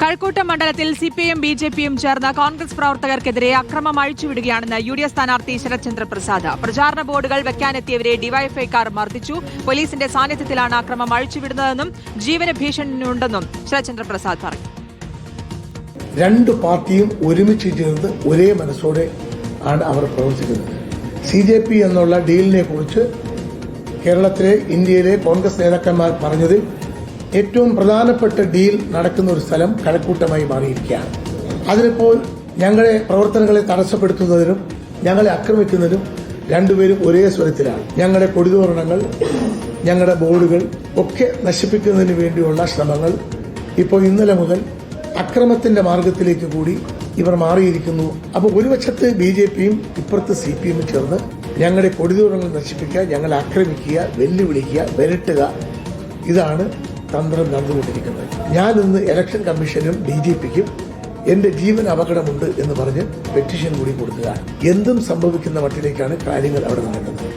കഴക്കൂട്ടം മണ്ഡലത്തിൽ സിപിഐയും ബിജെപിയും ചേർന്ന് കോൺഗ്രസ് പ്രവർത്തകർക്കെതിരെ അക്രമം അഴിച്ചുവിടുകയാണെന്ന് യുഡിഎഫ് സ്ഥാനാർത്ഥി ശരത്ചന്ദ്ര പ്രസാദ്. പ്രചാരണ ബോർഡുകൾ വെക്കാനെത്തിയവരെ ഡിവൈഎഫ്ഐക്കാർ മർദ്ദിച്ചു. പോലീസിന്റെ സാന്നിധ്യത്തിലാണ് അക്രമം അഴിച്ചുവിടുന്നതെന്നും ജീവന ഭീഷണിയുണ്ടെന്നും ശരത്ചന്ദ്ര പ്രസാദ് പറഞ്ഞു. രണ്ടു പാർട്ടിയും ഒരുമിച്ച് ചേർന്ന് ഒരേ മനസ്സോടെ ആണ് അവർ പ്രവർത്തിക്കുന്നത്. CJP എന്നുള്ള ഡീലിനെ കുറിച്ച് കേരളത്തിലെ ഇന്ത്യയിലെ കോൺഗ്രസ് നേതാക്കന്മാർ പറഞ്ഞതിൽ ഏറ്റവും പ്രധാനപ്പെട്ട ഡീൽ നടക്കുന്ന ഒരു സ്ഥലം കഴക്കൂട്ടമായി മാറിയിരിക്കുകയാണ്. അതിനിപ്പോൾ ഞങ്ങളെ പ്രവർത്തനങ്ങളെ തടസ്സപ്പെടുത്തുന്നതിനും ഞങ്ങളെ ആക്രമിക്കുന്നതിനും രണ്ടുപേരും ഒരേ സ്വരത്തിലാണ്. ഞങ്ങളുടെ കൊടിതോരണങ്ങൾ, ഞങ്ങളുടെ ബോർഡുകൾ ഒക്കെ നശിപ്പിക്കുന്നതിന് വേണ്ടിയുള്ള ശ്രമങ്ങൾ ഇപ്പോൾ ഇന്നലെ മുതൽ അക്രമത്തിന്റെ മാർഗത്തിലേക്ക് കൂടി ഇവർ മാറിയിരിക്കുന്നു. അപ്പോൾ ഒരു പക്ഷത്ത് BJPയും ഇപ്പുറത്ത് CPM ചേർന്ന് ഞങ്ങളുടെ കൊടിതോരണങ്ങൾ നശിപ്പിക്കുക, ഞങ്ങളെ ആക്രമിക്കുക, വെല്ലുവിളിക്കുക, വിരട്ടുക, ഇതാണ് തന്ത്രം നടന്നുകൊണ്ടിരിക്കുന്നത്. ഞാൻ ഇന്ന് ഇലക്ഷൻ കമ്മീഷനും DGPക്കും എന്റെ ജീവൻ അപകടമുണ്ട് എന്ന് പറഞ്ഞ് പെറ്റീഷൻ കൂടി കൊടുക്കുകയാണ്. എന്തും സംഭവിക്കുന്ന മട്ടിലേക്കാണ് കാര്യങ്ങൾ അവിടെ നടക്കുന്നത്.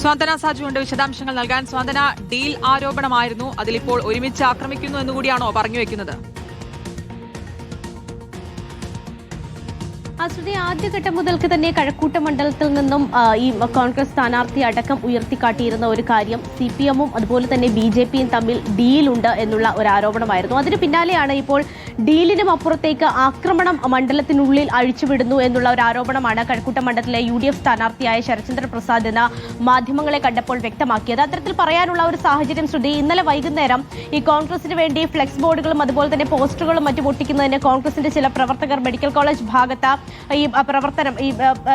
സ്വാന്തന സാജുവിന്റെ വിശദാംശങ്ങൾ നൽകാൻ. സ്വാന്തന, ഡീൽ ആരോപണമായിരുന്നു, അതിലിപ്പോൾ ഒരുമിച്ച് ആക്രമിക്കുന്നു എന്നുകൂടിയാണോ പറഞ്ഞു വെക്കുന്നത്? അശ്വതി, ആദ്യഘട്ടം മുതൽക്ക് തന്നെ കഴക്കൂട്ടം മണ്ഡലത്തിൽ നിന്നും ഈ കോൺഗ്രസ് സ്ഥാനാർത്ഥി അടക്കം ഉയർത്തിക്കാട്ടിയിരുന്ന ഒരു കാര്യം CPMഉം അതുപോലെ തന്നെ BJPയും തമ്മിൽ ഡീലുണ്ട് എന്നുള്ള ഒരു ആരോപണമായിരുന്നു. അതിന് പിന്നാലെയാണ് ഇപ്പോൾ ഡീലിനും അപ്പുറത്തേക്ക് ആക്രമണം മണ്ഡലത്തിനുള്ളിൽ അഴിച്ചുവിടുന്നു എന്നുള്ള ഒരു ആരോപണമാണ് കഴക്കൂട്ടം മണ്ഡലത്തിലെ UDF സ്ഥാനാർത്ഥിയായ ശരത്ചന്ദ്ര പ്രസാദ് എന്ന മാധ്യമങ്ങളെ കണ്ടപ്പോൾ വ്യക്തമാക്കിയത്. അത്തരത്തിൽ പറയാനുള്ള ഒരു സാഹചര്യം ശ്രുതി, ഇന്നലെ വൈകുന്നേരം ഈ കോൺഗ്രസിന് വേണ്ടി ഫ്ലെക്സ് ബോർഡുകളും അതുപോലെ തന്നെ പോസ്റ്ററുകളും മറ്റും ഒട്ടിക്കുന്നതിന് കോൺഗ്രസിന്റെ ചില പ്രവർത്തകർ മെഡിക്കൽ കോളേജ് ഭാഗത്ത് ഈ പ്രവർത്തനം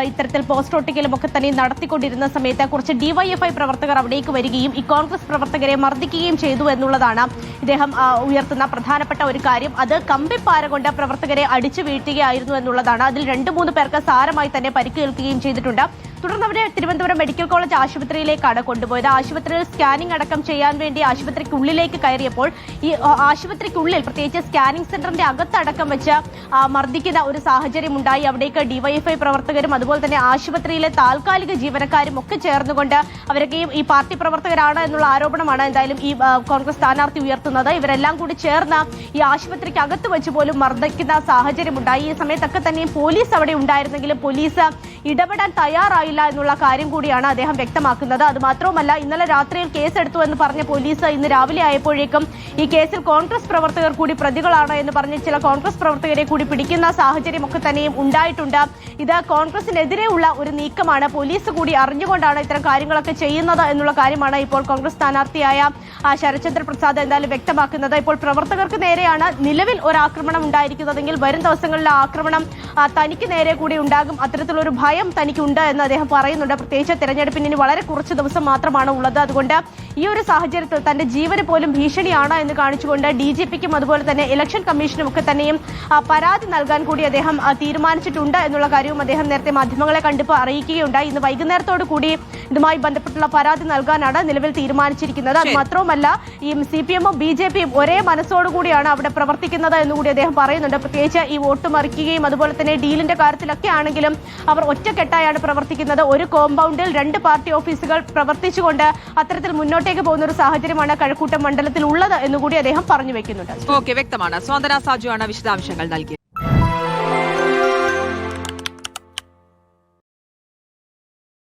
ഇത്തരത്തിൽ പോസ്റ്റർ ഒട്ടിക്കലും ഒക്കെ തന്നെ നടത്തിക്കൊണ്ടിരുന്ന സമയത്ത് കുറച്ച് DYFI പ്രവർത്തകർ അവിടേക്ക് വരികയും ഈ കോൺഗ്രസ് പ്രവർത്തകരെ മർദ്ദിക്കുകയും ചെയ്തു എന്നുള്ളതാണ് ഇദ്ദേഹം ഉയർത്തുന്ന പ്രധാനപ്പെട്ട ഒരു കാര്യം. അത് കമ്പിപ്പാര കൊണ്ട് പ്രവർത്തകരെ അടിച്ചു വീഴ്ത്തുകയായിരുന്നു എന്നുള്ളതാണ്. അതിൽ 2-3 പേർക്ക് സാരമായി തന്നെ പരിക്കേൽക്കുകയും ചെയ്തിട്ടുണ്ട്. തുടർന്ന് അവരെ തിരുവനന്തപുരം മെഡിക്കൽ കോളേജ് ആശുപത്രിയിലേക്കാണ് കൊണ്ടുപോയത്. ആശുപത്രിയിൽ സ്കാനിംഗ് അടക്കം ചെയ്യാൻ വേണ്ടി ആശുപത്രിക്കുള്ളിലേക്ക് കയറിയപ്പോൾ ഈ ആശുപത്രിക്കുള്ളിൽ, പ്രത്യേകിച്ച് സ്കാനിംഗ് സെന്ററിന്റെ അകത്തടക്കം വെച്ച് മർദ്ദിക്കുന്ന ഒരു സാഹചര്യം ഉണ്ടായി. അവിടേക്ക് DYFI പ്രവർത്തകരും അതുപോലെ തന്നെ ആശുപത്രിയിലെ താൽക്കാലിക ജീവനക്കാരും ഒക്കെ ചേർന്നുകൊണ്ട് അവരൊക്കെ ഈ പാർട്ടി പ്രവർത്തകരാണ് എന്നുള്ള ആരോപണമാണ് എന്തായാലും ഈ കോൺഗ്രസ് സ്ഥാനാർത്ഥി ഉയർത്തുന്നത്. ഇവരെല്ലാം കൂടി ചേർന്ന് ഈ ആശുപത്രിക്ക് അകത്ത് വെച്ച് പോലും മർദ്ദിക്കുന്ന സാഹചര്യം ഉണ്ടായി. ഈ സമയത്തൊക്കെ തന്നെ പോലീസ് അവിടെ ഉണ്ടായിരുന്നെങ്കിലും പോലീസ് ഇടപെടാൻ തയ്യാറായില്ല എന്നുള്ള കാര്യം കൂടിയാണ് അദ്ദേഹം വ്യക്തമാക്കുന്നത്. അത് മാത്രവുമല്ല, ഇന്നലെ രാത്രിയിൽ കേസെടുത്തു എന്ന് പറഞ്ഞ പോലീസ് ഇന്ന് രാവിലെ ആയപ്പോഴേക്കും ഈ കേസിൽ കോൺഗ്രസ് പ്രവർത്തകർ കൂടി പ്രതികളാണ് എന്ന് പറഞ്ഞ് ചില കോൺഗ്രസ് പ്രവർത്തകരെ കൂടി പിടിക്കുന്ന സാഹചര്യമൊക്കെ തന്നെയും ഉണ്ടായിട്ടുണ്ട്. ഇത് കോൺഗ്രസിനെതിരെയുള്ള ഒരു നീക്കമാണ്. പോലീസ് കൂടി അറിഞ്ഞുകൊണ്ടാണ് ഇത്തരം കാര്യങ്ങളൊക്കെ ചെയ്യുന്നത് എന്നുള്ള കാര്യമാണ് ഇപ്പോൾ കോൺഗ്രസ് സ്ഥാനാർത്ഥിയായ ശരത്ചന്ദ്ര പ്രസാദ് എന്തായാലും വ്യക്തമാക്കുന്നത്. ഇപ്പോൾ പ്രവർത്തകർക്ക് നേരെയാണ് നിലവിൽ ഒരു ആക്രമണം ഉണ്ടായിരിക്കുന്നതെങ്കിൽ വരും ദിവസങ്ങളിൽ ആക്രമണം തനിക്ക് നേരെ കൂടി ഉണ്ടാകും, അത്തരത്തിലൊരു ഭയം തനിക്കുണ്ട് എന്ന് അദ്ദേഹം പറയുന്നുണ്ട്. പ്രത്യേകിച്ച് തെരഞ്ഞെടുപ്പിന് ഇനി വളരെ കുറച്ച് ദിവസം മാത്രമാണ് ഉള്ളത്. അതുകൊണ്ട് ഈ ഒരു സാഹചര്യത്തിൽ തന്റെ ജീവന് പോലും ഭീഷണിയാണ് എന്ന് കാണിച്ചുകൊണ്ട് DGPക്കും അതുപോലെ തന്നെ ഇലക്ഷൻ കമ്മീഷനും ഒക്കെ തന്നെയും പരാതി നൽകാൻ കൂടി അദ്ദേഹം തീരുമാനിച്ചിട്ടുണ്ട് എന്നുള്ള കാര്യവും അദ്ദേഹം നേരത്തെ മാധ്യമങ്ങളെ കണ്ടിപ്പോൾ അറിയിക്കുകയുണ്ടായി. ഇന്ന് വൈകുന്നേരത്തോടു കൂടി ഇതുമായി ബന്ധപ്പെട്ടുള്ള പരാതി നൽകാനാണ് നിലവിൽ തീരുമാനിച്ചിരിക്കുന്നത്. അത് മാത്രവുമല്ല, ഈ CPMഉം BJPയും ഒരേ മനസ്സോടുകൂടിയാണ് അവിടെ പ്രവർത്തിക്കുന്നത് എന്നുകൂടി അദ്ദേഹം പറയുന്നുണ്ട്. പ്രത്യേകിച്ച് ഈ വോട്ട് മറിക്കുകയും അതുപോലെ തന്നെ ഡീലിന്റെ കാര്യത്തിലൊക്കെ ആണെങ്കിലും അവർ ഒറ്റക്കെട്ടായാണ് പ്രവർത്തിക്കുന്നത്. ഒരു കോമ്പൗണ്ടിൽ 2 പാർട്ടി ഓഫീസുകൾ പ്രവർത്തിച്ചുകൊണ്ട് അത്തരത്തിൽ മുന്നോട്ടേക്ക് പോകുന്ന ഒരു സാഹചര്യമാണ് കഴക്കൂട്ടം മണ്ഡലത്തിൽ ഉള്ളത് എന്നുകൂടി അദ്ദേഹം പറഞ്ഞു വെക്കുന്നുണ്ട്. ഓക്കെ, വ്യക്തമാണ്. സ്വാന്തന സാജു ആണ് വിശദാംശങ്ങൾ നൽകിയത്.